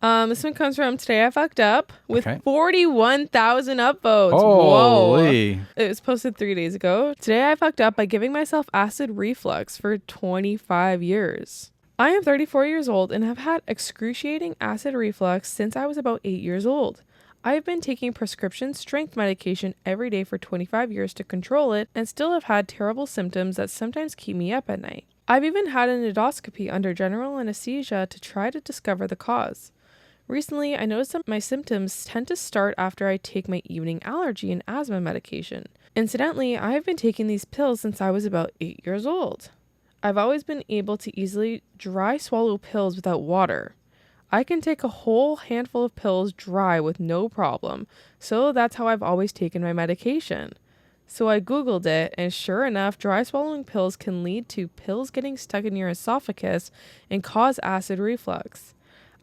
This one comes from Today I Fucked Up with Okay. 41,000 upvotes. Holy. Whoa. It was posted 3 days ago. Today I fucked up by giving myself acid reflux for 25 years. I am 34 years old and have had excruciating acid reflux since I was about 8 years old. I have been taking prescription strength medication every day for 25 years to control it and still have had terrible symptoms that sometimes keep me up at night. I've even had an endoscopy under general anesthesia to try to discover the cause. Recently, I noticed that my symptoms tend to start after I take my evening allergy and asthma medication. Incidentally, I have been taking these pills since I was about 8 years old. I've always been able to easily dry swallow pills without water. I can take a whole handful of pills dry with no problem, so that's how I've always taken my medication. So I googled it, and sure enough, dry swallowing pills can lead to pills getting stuck in your esophagus and cause acid reflux.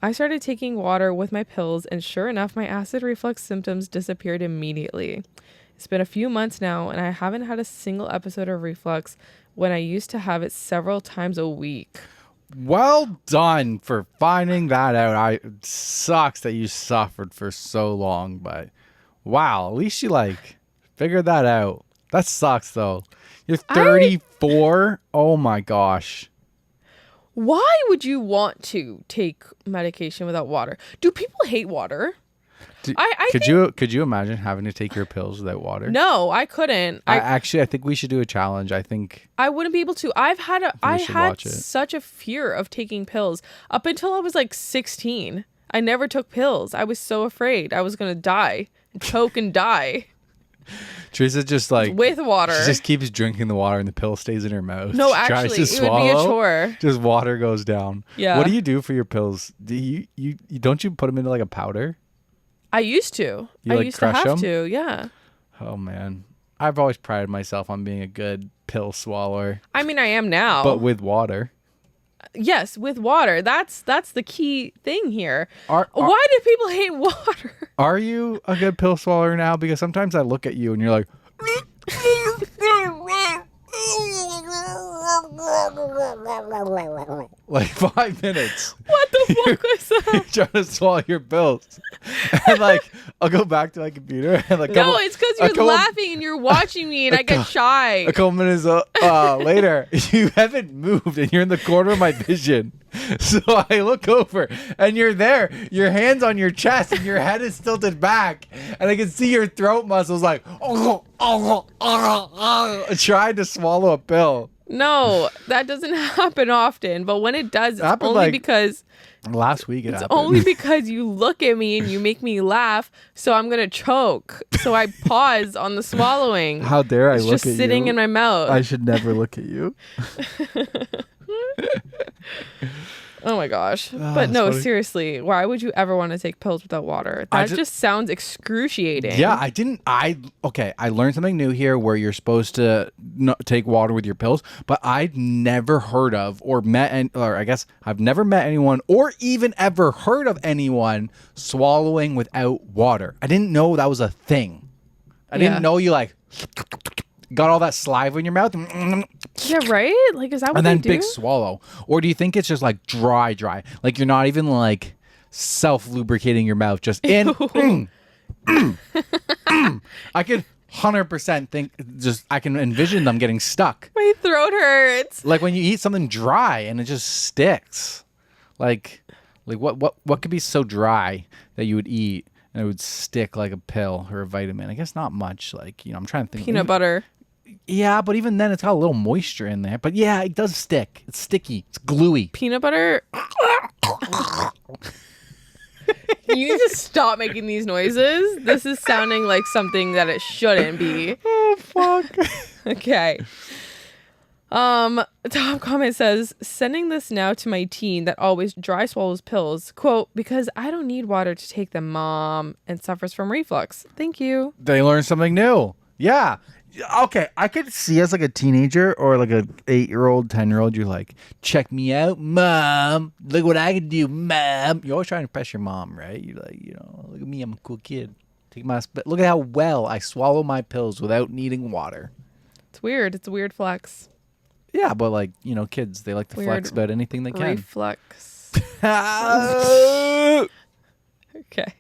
I started taking water with my pills, and sure enough, my acid reflux symptoms disappeared immediately. It's been a few months now, and I haven't had a single episode of reflux when I used to have it several times a week. Well done for finding that out. It sucks that you suffered for so long, but wow, at least you figured that out. That sucks though. You're 34. Oh my gosh. Why would you want to take medication without water? Do people hate water? Could you imagine having to take your pills without water? No, I couldn't. I think we should do a challenge. I think I wouldn't be able to. I had watch it. such a fear of taking pills up until I was 16. I never took pills. I was so afraid I was going to die, choke and die. Teresa just with water. She just keeps drinking the water and the pill stays in her mouth. No, she tries actually, to it swallow, would be a chore. Just water goes down. Yeah. What do you do for your pills? Do you don't you put them into a powder? I used to. You I used to crush have them? to. Yeah. Oh man, I've always prided myself on being a good pill swallower. I mean, I am now. But with water. Yes, with water. That's the key thing here. Why do people hate water? Are you a good pill swallower now? Because sometimes I look at you and you're like. Like 5 minutes. What the fuck was that? You're trying to swallow your pills. And I'll go back to my computer and no, it's because you're laughing and you're watching me and I get shy. A couple minutes later, you haven't moved and you're in the corner of my vision. So I look over and you're there. Your hand's on your chest and your head is tilted back. And I can see your throat muscles trying to swallow a pill. No, that doesn't happen often. But when it does, it's only because... Last week it happened. Only because you look at me and you make me laugh, so I'm going to choke. So I pause on the swallowing. How dare I look at you? It's just sitting in my mouth. I should never look at you. Oh my gosh. But no, funny. Seriously, why would you ever want to take pills without water? That just sounds excruciating. Yeah, I learned something new here where you're supposed to take water with your pills, but I'd never heard of I've never met anyone or even ever heard of anyone swallowing without water. I didn't know that was a thing. I didn't know you got all that saliva in your mouth. Yeah, right? Is that what and then they do? Big swallow. Or do you think it's just dry? You're not even self-lubricating your mouth, just in. I could 100% think, I can envision them getting stuck. My throat hurts. Like when you eat something dry and it just sticks. What could be so dry that you would eat and it would stick like a pill or a vitamin? I guess not much. I'm trying to think. Peanut butter. Yeah, but even then it's got a little moisture in there. But yeah, it does stick. It's sticky. It's gluey. Peanut butter. You need to stop making these noises. This is sounding like something that it shouldn't be. Oh, fuck. Okay. Top comment says, sending this now to my teen that always dry swallows pills. Quote, because I don't need water to take them, Mom, and suffers from reflux. Thank you. They learned something new. Yeah. Okay, I could see as a teenager or a 8-year-old, 10-year-old, you're like, check me out, Mom. Look what I can do, Mom. You're always trying to impress your mom, right? You're like, look at me, I'm a cool kid. Look at how well I swallow my pills without needing water. It's weird. It's a weird flex. Yeah, but kids, they like to flex about anything they can. Reflux. Okay.